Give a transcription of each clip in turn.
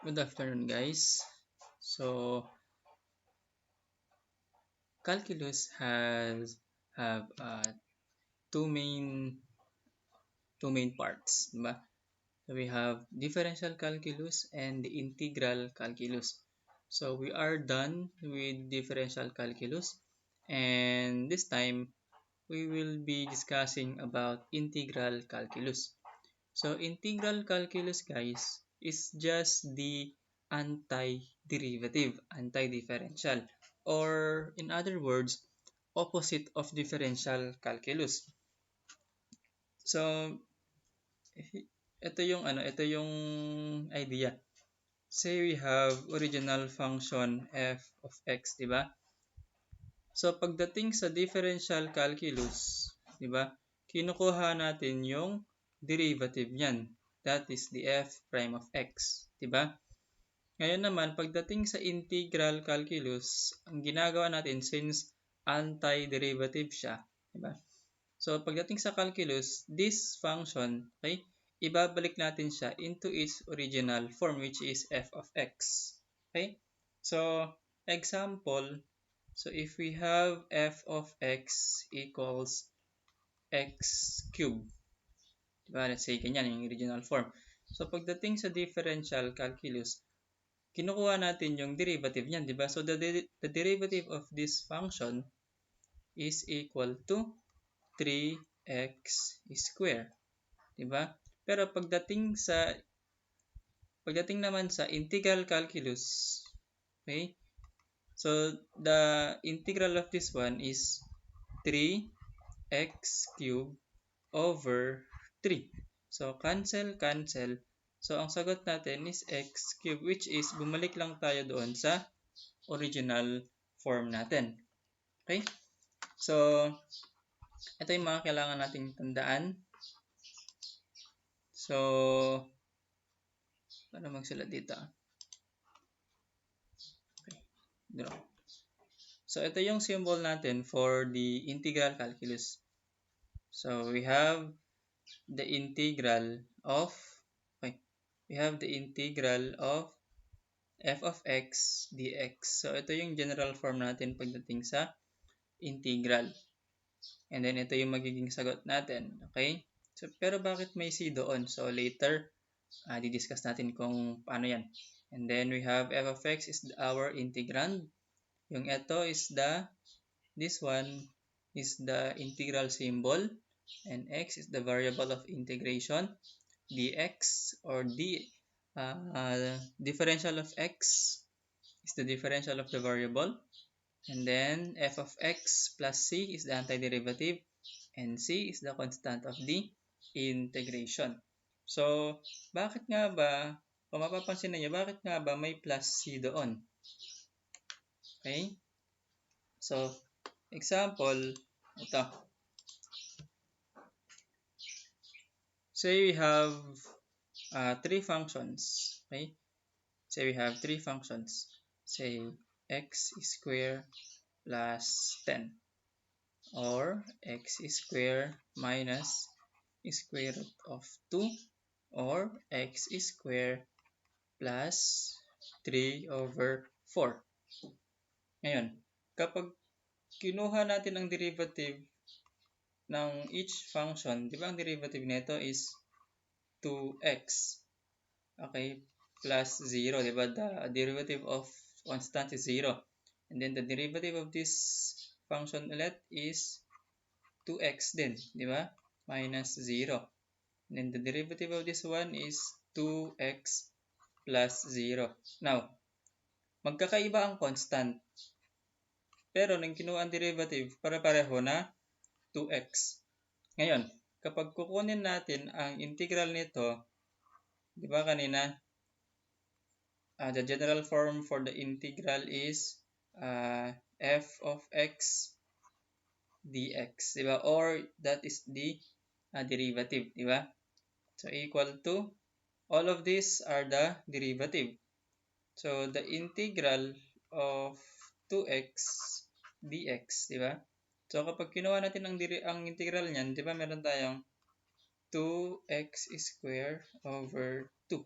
Good afternoon, guys. So, calculus has have two main two main parts, diba? So we have differential calculus and the integral calculus. So we are done with differential calculus, and this time we will be discussing about integral calculus. So integral calculus, guys, is just the anti-derivative, anti-differential, or in other words, opposite of differential calculus. So ito yung idea. Say we have original function f of x, di ba? So pagdating sa differential calculus, di ba? Kinukuha natin yung derivative niyan. That is the f prime of x, di ba? Ngayon naman, pagdating sa integral calculus, ang ginagawa natin since anti-derivative siya, di ba? So pagdating sa calculus, this function, okay, ibabalik natin siya into its original form which is f of x. Okay? So example, so if we have f of x equals x cubed, diba? Let's say ganyan yung original form. So pagdating sa differential calculus, kinukuha natin yung derivative niyan, diba? So the derivative of this function is equal to 3x square, diba? Pero pagdating naman sa integral calculus, okay? So the integral of this one is 3x cubed over 3. So cancel. So ang sagot natin is x cubed, which is bumalik lang tayo doon sa original form natin. Okay? So ito yung mga kailangan nating tandaan. So paano magsulat dito? Okay. Draw. So ito yung symbol natin for the integral calculus. So we have the integral of f of x dx. So ito yung general form natin pagdating sa integral. And then ito yung magiging sagot natin. Okay? So pero bakit may c doon? So later di-discuss natin kung paano yan. And then we have f of x is our integrand. Yung ito is this one is the integral symbol, and x is the variable of integration. Dx or differential of x is the differential of the variable, and then f of x plus c is the antiderivative, and c is the constant of the integration. So bakit nga ba, kung mapapansin niyo, bakit nga ba may plus c doon? Okay? So example, ito. Say we have three functions. Okay? Say we have three functions. Say x square plus 10, or x square minus square root of 2, or x square plus 3 over 4. Ngayon, kapag kinuha natin ang derivative ng each function, di ba ang derivative nito is 2x, okay, plus 0, di ba? The derivative of constant is 0. And then the derivative of this function ulit is 2x din, di ba? Minus 0. And then the derivative of this one is 2x plus 0. Now, magkakaiba ang constant. Pero nang kinuha ang derivative, pare-pareho na 2x. Ngayon, kapag kukunin natin ang integral nito, di ba kanina, the general form for the integral is f of x dx, di ba? Or that is the derivative, di ba? So equal to, all of these are the derivative. So the integral of 2x dx, di ba? So kapag kinuha natin ang integral niyan, di ba meron tayong 2x square over 2.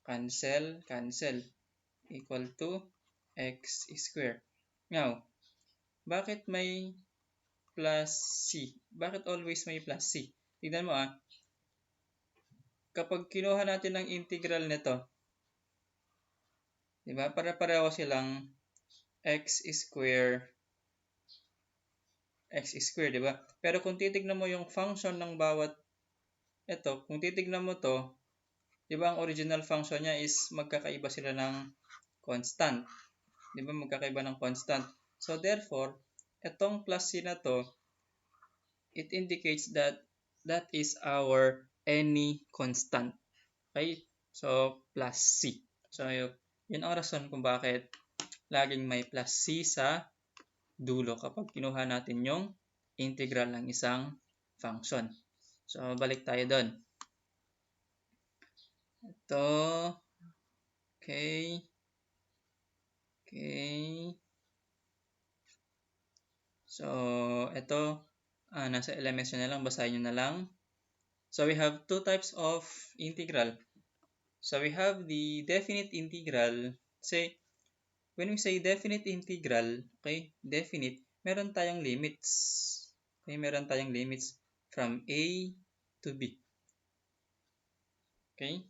cancel, cancel, equal to x square. Now, bakit may plus c? Bakit always may plus c? Tignan mo kapag kinuha natin ang integral nito, di ba? Para-pareho silang x square, di ba? Pero kung titignan mo yung function ng bawat ito, kung titignan mo to, di ba ang original function niya is magkakaiba sila ng constant. Di ba magkakaiba ng constant? So therefore, itong plus c na to, it indicates that that is our any constant. Okay? So plus c. So yun ang rason kung bakit laging may plus c sa dulo kapag kinuha natin yung integral ng isang function. So balik tayo doon. Ito. Okay. Okay. So, ito, nasa LMS nyo na lang, basahin nyo na lang. So, we have two types of integral. So, we have the definite integral. Say, when we say definite integral, okay, definite, meron tayong limits. Okay, meron tayong limits from A to B. Okay?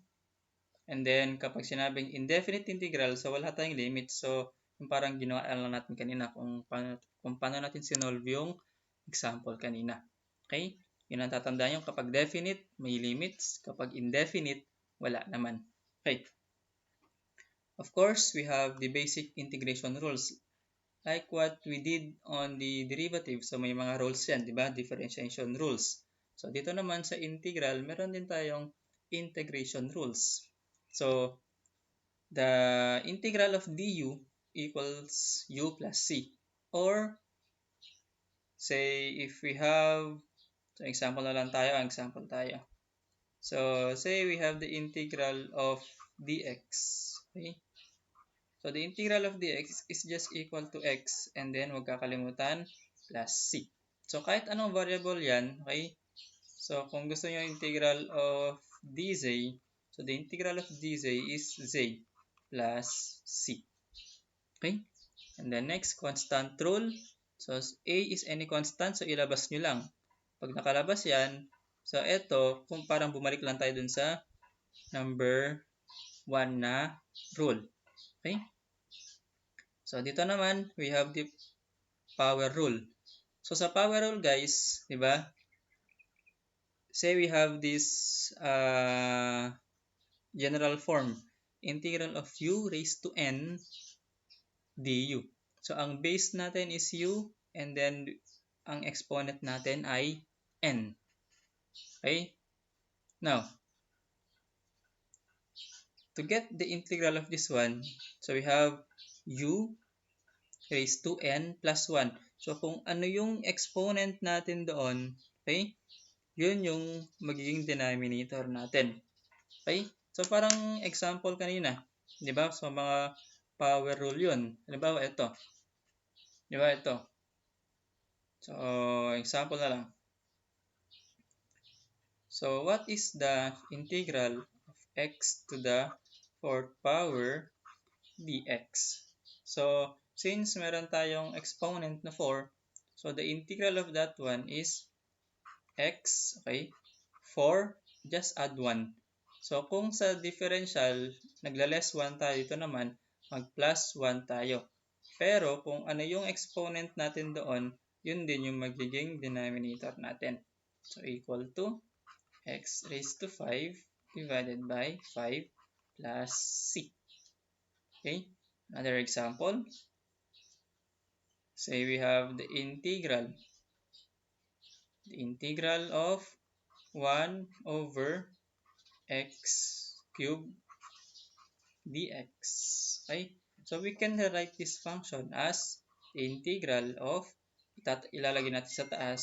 And then, kapag sinabing indefinite integral, so wala tayong limits. So, yung parang ginawa lang natin kanina kung paano natin sinolve yung example kanina. Okay? Yun ang tatandaan yung kapag definite, may limits. Kapag indefinite, wala naman. Okay. Of course, we have the basic integration rules. Like what we did on the derivative. So, may mga rules yan, di ba? Differentiation rules. So, dito naman sa integral, meron din tayong integration rules. So, the integral of du equals u plus c. Or, say, if we have, so example na lang tayo, So, say we have the integral of dx. Okay? So, the integral of dx is just equal to x and then huwag kakalimutan plus c. So, kahit anong variable yan, okay? So, kung gusto nyo integral of dz, so the integral of dz is z plus c. Okay? And then next, constant rule. So, a is any constant, so ilabas nyo lang. Pag nakalabas yan, so ito, kung parang bumalik lang tayo dun sa number 1 na rule. Okay? So, dito naman, we have the power rule. So, sa power rule, guys, di ba? Say we have this general form, integral of u raised to n du. So, ang base natin is u, and then, ang exponent natin ay n. Okay? Now, to get the integral of this one, so we have u raised to n plus 1. So, kung ano yung exponent natin doon, okay, yun yung magiging denominator natin. Okay? So, parang example kanina, di ba? So, mga power rule yun. Halimbawa, ito. Di ba? Ito. So, example na lang. So, what is the integral of x to the 4th power dx? So, since meron tayong exponent na 4, so the integral of that one is x, okay, 4, just add 1. So, kung sa differential, nagla-less 1 tayo, dito naman, mag-plus 1 tayo. Pero, kung ano yung exponent natin doon, yun din yung magiging denominator natin. So, equal to x raised to 5 divided by 5 plus c. Okay? Another example. Say we have the integral of 1 over x cubed dx. Okay? So, we can write this function as the integral of, ilalagay natin sa taas,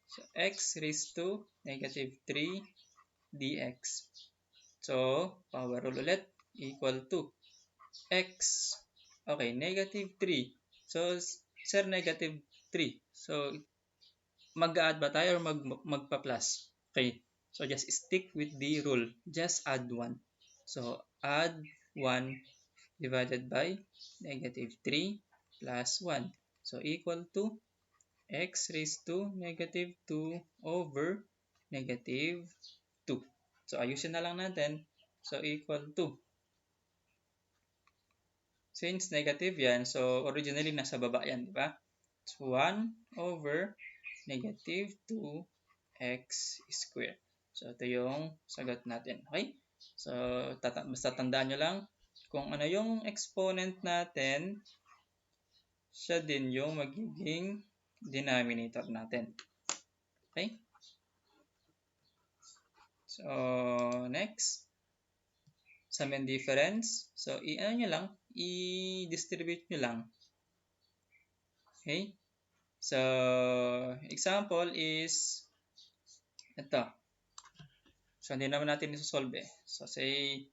so x raised to negative 3 dx. So, power rule ulit, equal to x, okay, negative 3. So, sir, negative 3. So, mag-add ba tayo or magpa-plus? Okay. So, just stick with the rule. Just add 1. So add 1 divided by negative 3 plus 1. So equal to x raised to negative 2 over negative 2. So ayusin na lang natin. So equal to, since negative yan, so originally nasa baba yan, di ba? So 1 over negative 2x squared. So ito yung sagot natin. Okay? So basta tandaan nyo lang, kung ano yung exponent natin, siya din yung magiging denominator natin. Okay? So, next, sum and difference. So, i-ano nyo lang, i-distribute nyo lang. Okay? So, example is, ito. So, hindi naman natin isosolve eh. So, say,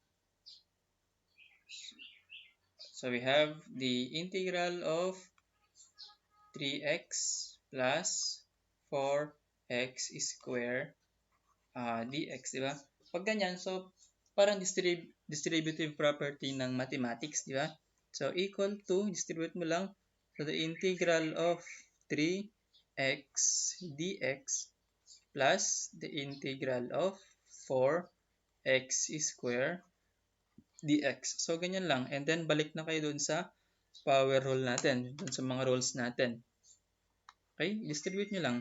so we have the integral of 3x plus 4x squared dx, di ba? Pag ganyan, so parang distributive property ng mathematics, di ba? So equal to, distribute mo lang, so the integral of 3x dx plus the integral of 4x squared dx. So ganyan lang, and then balik na kayo dun sa power rule natin, dun sa mga rules natin. Okay, distribute nyo lang.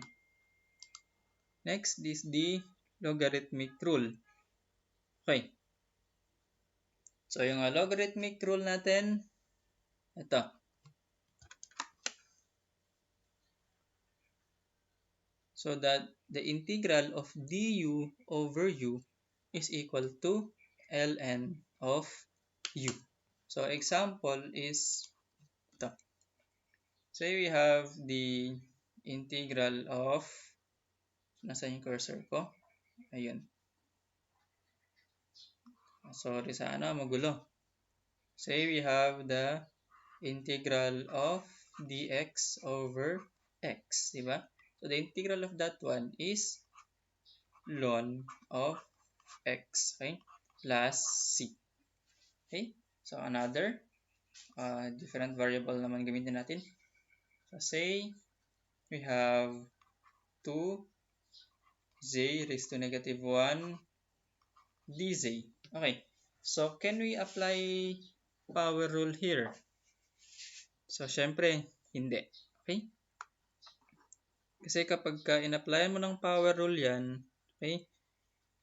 Next is the logarithmic rule. Okay. So, yung logarithmic rule natin, ito. So that the integral of du over u is equal to ln of u. So, example is ito. Say we have the integral of, nasaan yung cursor ko? Ayun. Sorry, sana magulo. Say we have the integral of dx over x, di ba? So the integral of that one is ln of x, okay? Plus c. Okay? So another different variable naman gamitin natin. So say we have 2z raised to negative 1 dz. Okay. So can we apply power rule here? So syempre, hindi. Okay? Kasi kapag in-apply mo ng power rule yan, okay?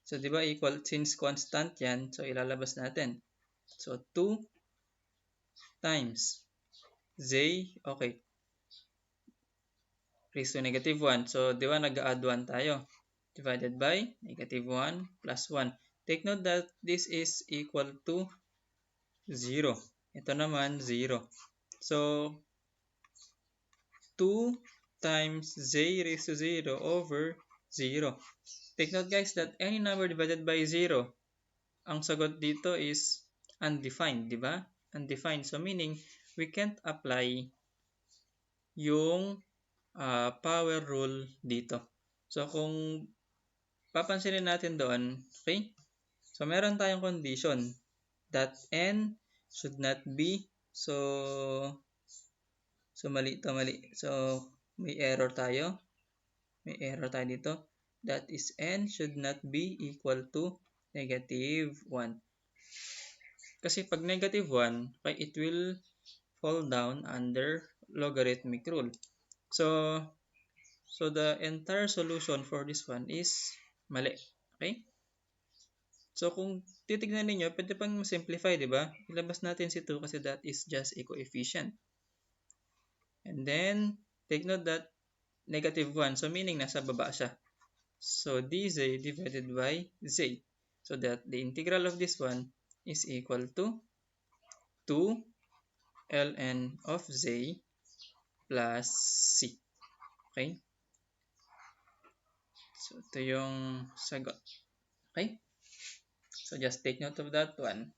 So, di ba equal, since constant yan, so ilalabas natin. So, 2 times z, okay, raised to negative 1. So, di ba nag-add 1 tayo? Divided by negative 1 plus 1. Take note that this is equal to 0. Ito naman, 0. So, 2 times z raised to 0 over 0. Take note guys that any number divided by 0, ang sagot dito is undefined, di ba? Undefined. So meaning, we can't apply yung power rule dito. So kung papansinin natin doon, okay? So meron tayong condition that n should not be, so mali to, mali. So may error tayo. May error tayo dito. That is n should not be equal to negative 1. Kasi pag negative 1, okay, it will fall down under logarithmic rule. So the entire solution for this one is mali. Okay? So kung titignan ninyo, pwede pang simplify, di ba? Ilabas natin si 2 kasi that is just a coefficient. And then, take note that negative 1, so meaning nasa baba siya. So dz divided by z. So that the integral of this one is equal to 2 ln of z plus c. Okay? So ito yung sagot. Okay? So just take note of that one.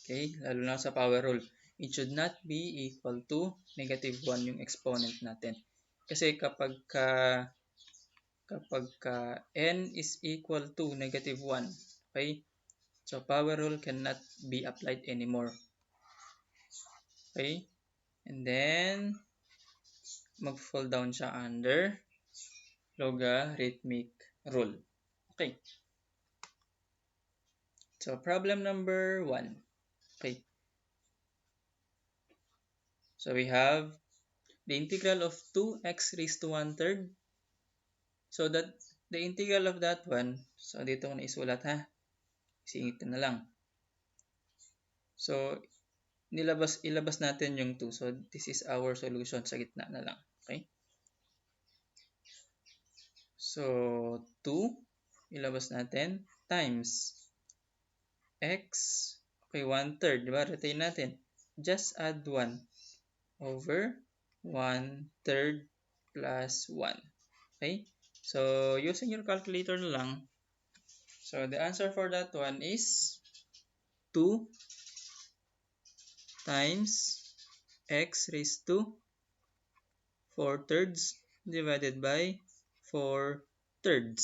Okay? Lalo na sa power rule. It should not be equal to negative 1 yung exponent natin. Kasi kapag n is equal to negative 1, okay? So power rule cannot be applied anymore. Okay? And then, mag-fall down siya under logarithmic rule. Okay. So problem number 1. Okay. So we have the integral of 2x raised to 1/3. So that the integral of that one, so dito ko na isulat ha. Isingit na lang. So ilabas natin yung 2. So this is our solution, sa gitna na lang. Okay? So 2 ilabas natin times x, okay, 1/3, diba? Retain natin. Just add 1 over 1/3 plus 1. Okay? So using your calculator na lang. So the answer for that one is 2 times x raised to 4/3 divided by 4/3.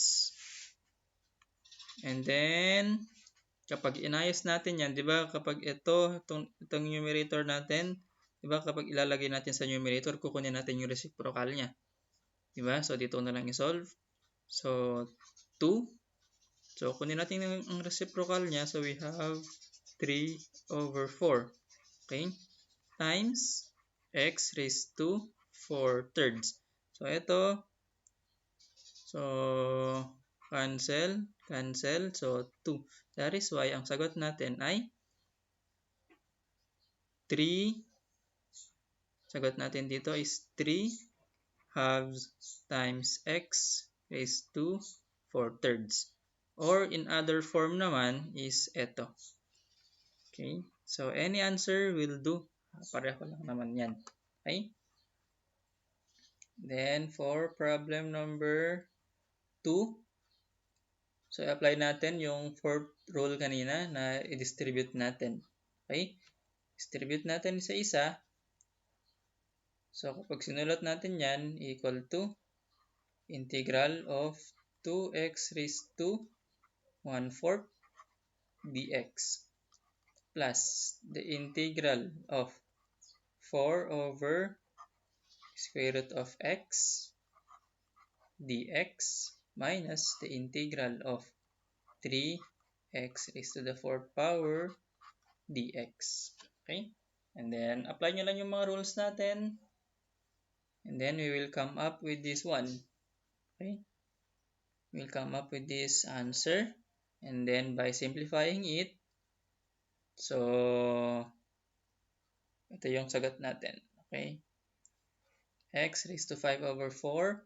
And then, kapag inayos natin yan, di ba, kapag itong numerator natin, di ba, kapag ilalagay natin sa numerator, kukunin natin yung reciprocal niya. Di ba? So, dito na lang i-solve. So, 2. So, kunin natin ang reciprocal niya. So, we have 3 over 4. Okay? Times x raised to 4/3. So, ito. So, cancel. So, 2. That is why ang sagot natin ay 3. Sagot natin dito is 3 halves times x raised to 4/3. Or in other form naman is ito. Okay? So, any answer will do. Pareho lang naman yan. Okay? Then, for problem number 2, so apply natin yung fourth rule kanina na i-distribute natin. Okay? Distribute natin sa isa. So, kapag sinulat natin yan, equal to integral of 2x raised to 1/4 dx plus the integral of 4 over square root of x dx minus the integral of 3x raised to the 4th power dx. Okay? And then, apply nyo lang yung mga rules natin. And then, we will come up with this one. Okay? We'll come up with this answer. And then, by simplifying it, so, ito yung sagot natin. Okay? X raised to 5 over 4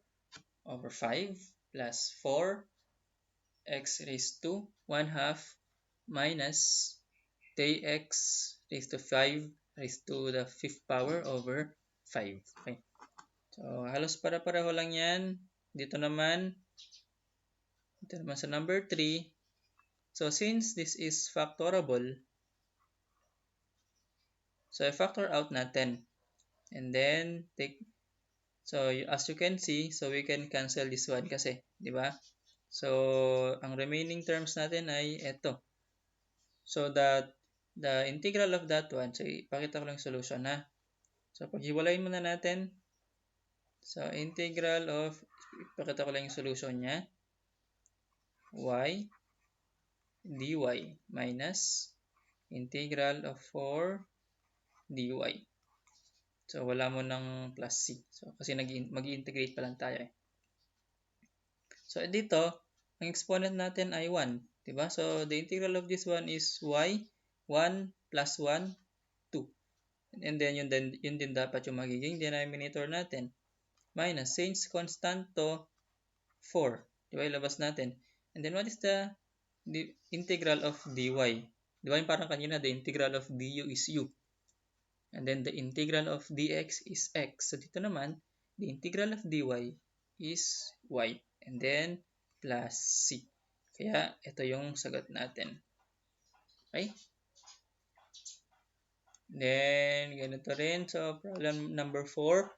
over 5 plus 4 x raised to 1/2 minus 3x raised to 5 raised to the 5th power over 5. Okay. So, halos para-pareho lang yan. Dito naman sa number 3. So, since this is factorable, so i-factor out natin. And then, so as you can see, so we can cancel this one kasi, di ba? So, ang remaining terms natin ay ito. So, that the integral of that one, so ipakita ko lang solution ha. So, paghiwalayin muna natin. So, integral of, ipakita ko lang yung solution niya. Y dy minus integral of 4 dy. So, wala mo ng plus c. So, kasi mag-integrate pa lang tayo eh. So, dito, ang exponent natin ay 1. Diba? So, the integral of this one is y. 1 plus 1, 2. And then, yun din dapat yung magiging denominator natin. Minus, since constant to 4. Diba? Ilabas natin. And then, what is the integral of dy? Diba yung parang kanina, the integral of du is u. And then, the integral of dx is x. So, dito naman, the integral of dy is y. And then, plus c. Kaya, ito yung sagot natin. Okay? Then, ganito rin. So, problem number 4.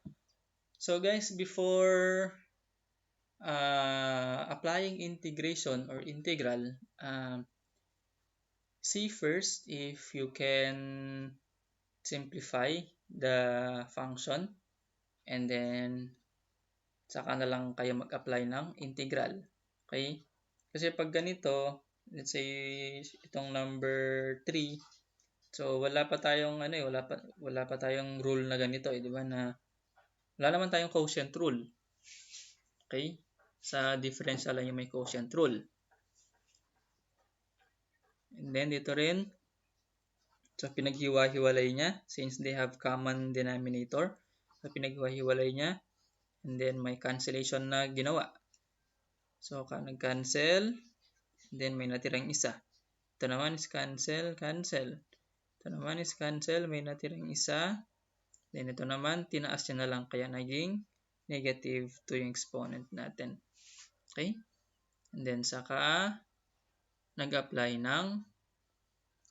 So, guys, before applying integration or integral, see first if you can simplify the function and then saka na lang kayo mag-apply ng integral. Okay? Kasi pag ganito, let's say itong number 3, so wala pa tayong wala pa tayong rule na ganito di ba na wala naman tayong quotient rule. Okay? Sa differential lang yung may quotient rule. And then dito rin, so pinaghiwa-hiwalay niya since they have common denominator. So pinaghiwa-hiwalay niya and then may cancellation na ginawa. So nag-cancel, then may natirang isa. Ito naman is cancel, cancel. Ito naman is cancel, may natirang isa. Then ito naman, tinaas niya na lang kaya naging negative 2 yung exponent natin. Okay? And then saka nag-apply ng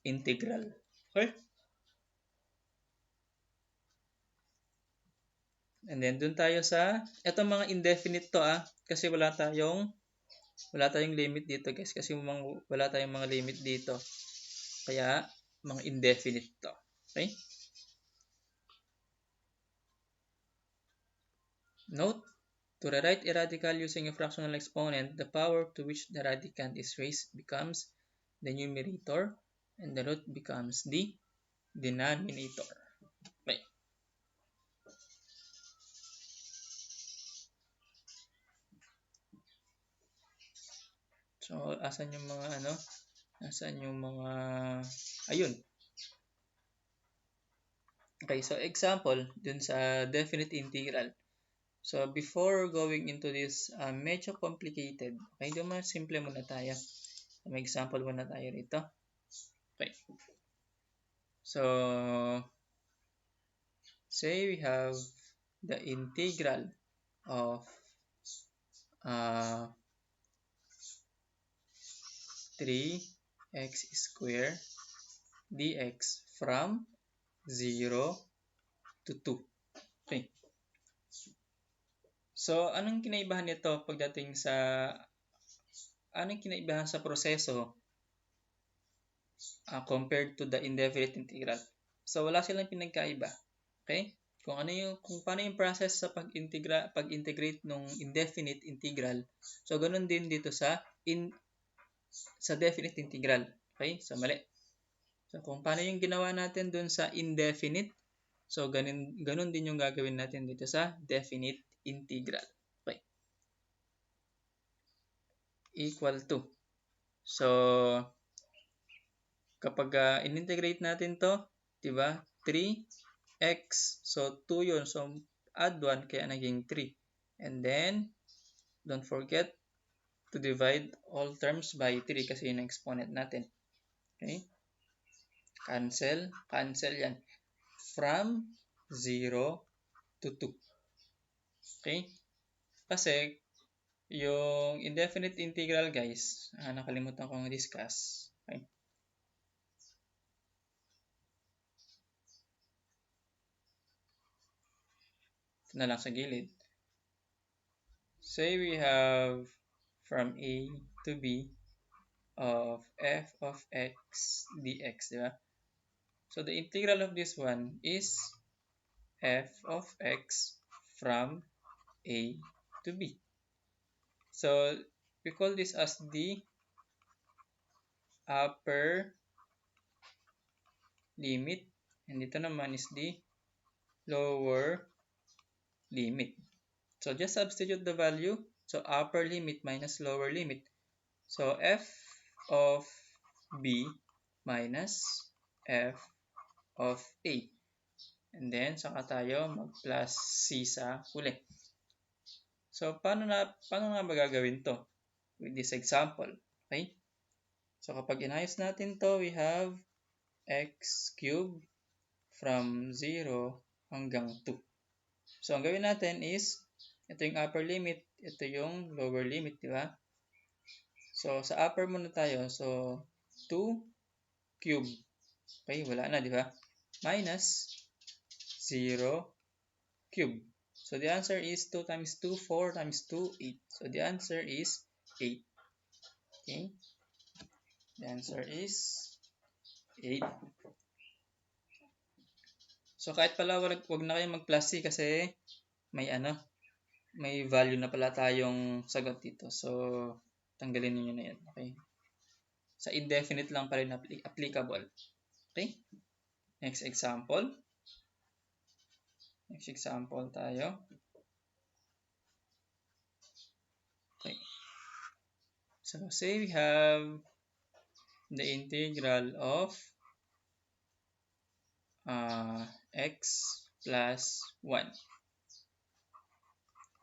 integral. Okay? And then dun tayo sa etong mga indefinite to kasi wala tayong limit dito guys kasi wala tayong mga limit dito. Kaya mga indefinite to. Okay? Note, to rewrite a radical using a fractional exponent, the power to which the radicand is raised becomes the numerator and the root becomes the denominator. Okay. So, asan yung mga ayun. Okay, so example dun sa definite integral. So, before going into this, medyo complicated. Okay, simple muna tayo. May example muna tayo rito. Okay. So, say we have the integral of 3x squared dx from 0 to 2. Okay. So, anong kinaibahan nito pagdating sa proseso compared to the indefinite integral? So, wala silang pinagkaiba. Okay? Kung paano yung process sa pag-integrate ng indefinite integral. So, ganun din dito sa definite integral. Okay? So, mali. So, kung paano yung ginawa natin dun sa indefinite, so ganun din yung gagawin natin dito sa definite integral. Okay. Equal to. So, kapag in-integrate natin to, diba? 3x. So, 2 yun. So, add 1 kaya naging 3. And then, don't forget to divide all terms by 3 kasi yun ang exponent natin. Okay? Cancel. Cancel yan. From 0 to 2. Okay? Kasi, yung indefinite integral guys, nakalimutan kong discuss. Okay? Ito na lang sa gilid. Say we have from A to B of f of x dx, diba? So the integral of this one is f of x from A to B. So we call this as the upper limit and dito naman is the lower limit. So just substitute the value. So upper limit minus lower limit. So f of b minus f of a. And then saka tayo mag-plus c sa huli. So paano nga magagawin to with this example? Okay? So kapag inayos natin to, we have x cubed from 0 hanggang 2. So ang gawin natin is ito yung upper limit, ito yung lower limit, di ba? So sa upper muna tayo. So 2 cube. Okay, wala na, di ba? Minus 0 cube. So the answer is 2 times 2, 4 times 2, 8. So the answer is 8. Okay? The answer is 8. So kahit pala wag na kayong mag-plus C kasi may may value na pala tayong sagot dito. So tanggalin niyo na 'yan. Okay? Sa indefinite lang pa rin applicable. Okay? Next example. Next example tayo. Okay. So say we have the integral of x plus 1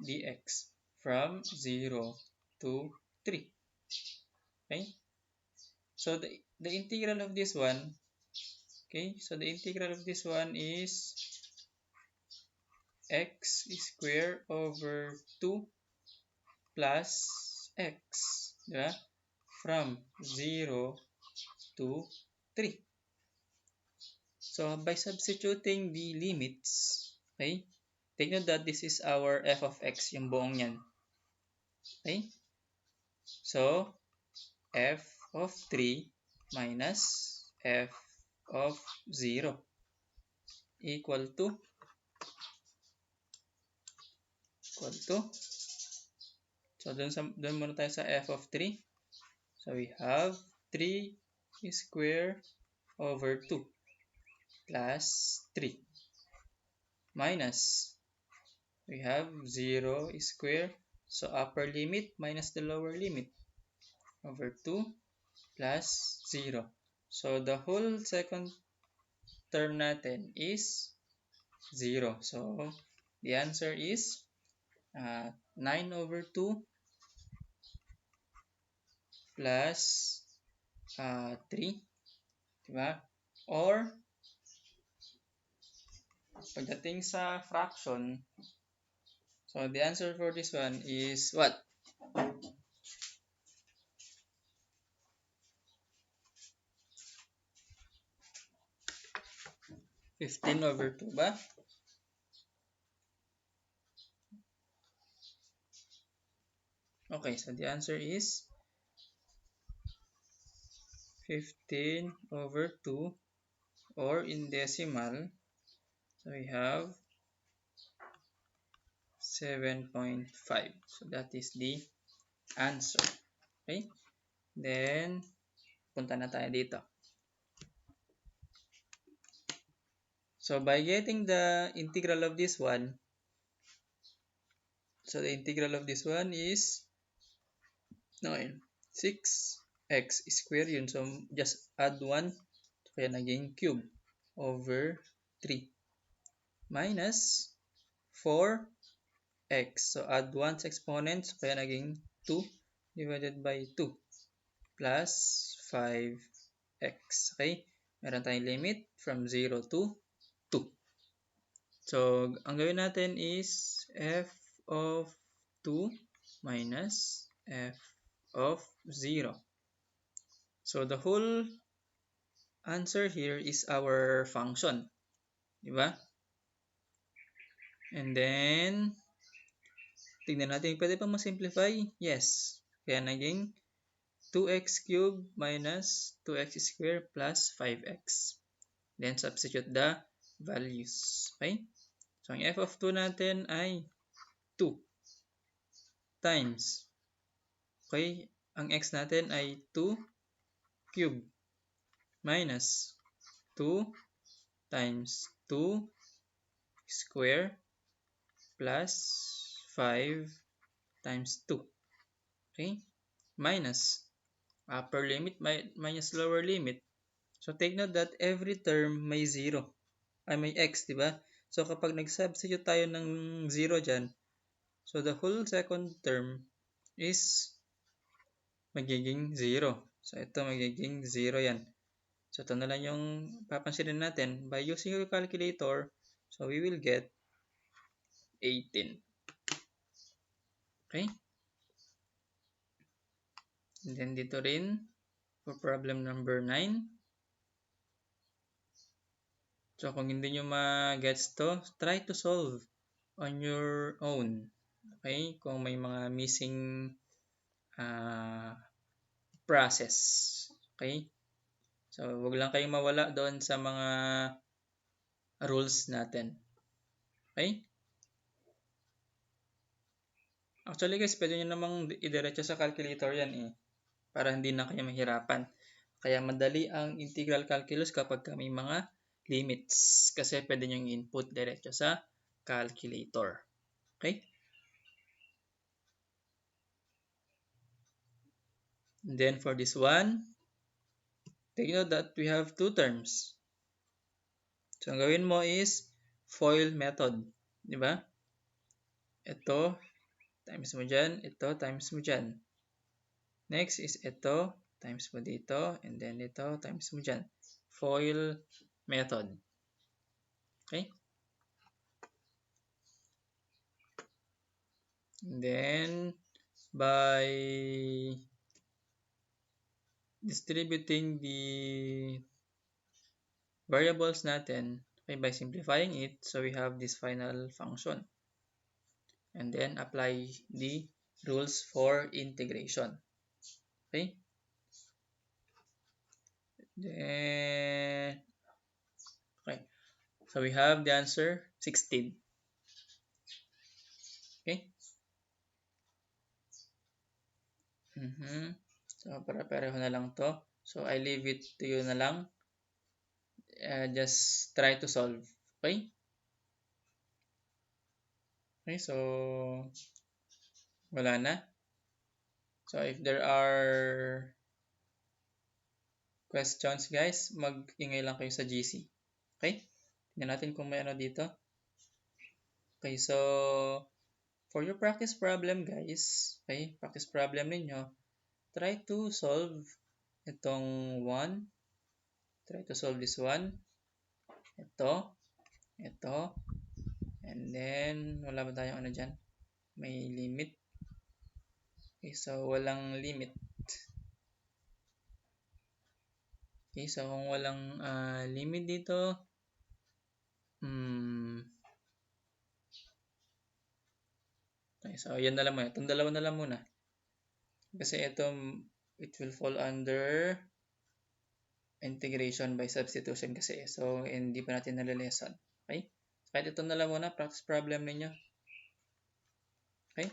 dx from 0 to 3. Okay? So the integral of this one, okay? So the integral of this one is x squared over 2 plus x, diba? From 0 to 3. So by substituting the limits, okay? Take note that this is our f of x, yung buong yan. Okay? So f of 3 minus f of 0 equal to so dun muna tayo sa f of 3. So we have 3 square over 2 plus 3 minus we have 0 square, so upper limit minus the lower limit over 2 plus 0. So the whole second term natin is 0. So the answer is 9 over 2 plus 3, diba? Or pagdating sa fraction, so the answer for this one is what? (15 over 2 ba? Okay, so the answer is 15 over 2, or in decimal, so we have 7.5. So that is the answer. Okay? Then, punta na tayo dito. So by getting the integral of this one, so the integral of this one is 6x squared yun. So just add 1, so kaya naging cube over 3 minus 4x. So add 1 sa exponent, so kaya naging 2 divided by 2 plus 5x. Okay? Meron tayong limit from 0 to 2. So ang gawin natin is f of 2 minus f of 0. So the whole answer here is our function. Diba? And then, tignan natin, pwede pa ma-simplify? Yes. Kaya naging 2x cubed minus 2x squared plus 5x. Then, substitute the values. Okay? So, ang f of 2 natin ay 2 times. Okay? Ang x natin ay 2 cubed minus 2 times 2 square plus 5 times 2. Okay? Minus upper limit minus lower limit. So take note that every term may 0. Ay may x, di ba? So kapag nag-substitute tayo ng 0 dyan, so the whole second term is magiging 0. So ito magiging 0 yan. So ito na lang yung papansinin natin. By using your calculator, so we will get 18. Okay? And then dito rin, for problem number 9. So kung hindi nyo ma-gets to, try to solve on your own. Okay? Kung may mga missing process. Okay? So, wag lang kayong mawala doon sa mga rules natin. Okay? Actually guys, pwede nyo namang idiretso sa calculator yan eh. Para hindi na kayo mahirapan. Kaya madali ang integral calculus kapag may mga limits. Kasi pwede nyo input diretso sa calculator. Okay? And then for this one, take note that we have two terms. So, ang gawin mo is FOIL method. Di ba? Ito, times mo dyan. Ito, times mo dyan. Next is ito, times mo dito. And then ito, times mo dyan. FOIL method. Okay? And then, by distributing the variables natin, okay, by simplifying it, so we have this final function. And then, apply the rules for integration. Okay? Then, okay. So, we have the answer, 16. Okay? So, para pareho na lang to. So, I leave it to you na lang. Just try to solve. Okay? Okay, so, wala na. So, if there are questions, guys, mag-ingay lang kayo sa GC. Okay? Tingnan natin kung may ano dito. Okay, so, for your practice problem, guys, okay, practice problem ninyo, try to solve itong 1. Try to solve this one. Ito. And then, wala ba tayong ano dyan? May limit. Okay, so walang limit. Okay, so kung walang limit dito, okay, so yan na lang muna. Itong dalawa na lang muna. Kasi ito, it will fall under integration by substitution kasi. So, hindi pa natin nalilesson. Okay? So, kahit ito na lang muna, practice problem ninyo. Okay?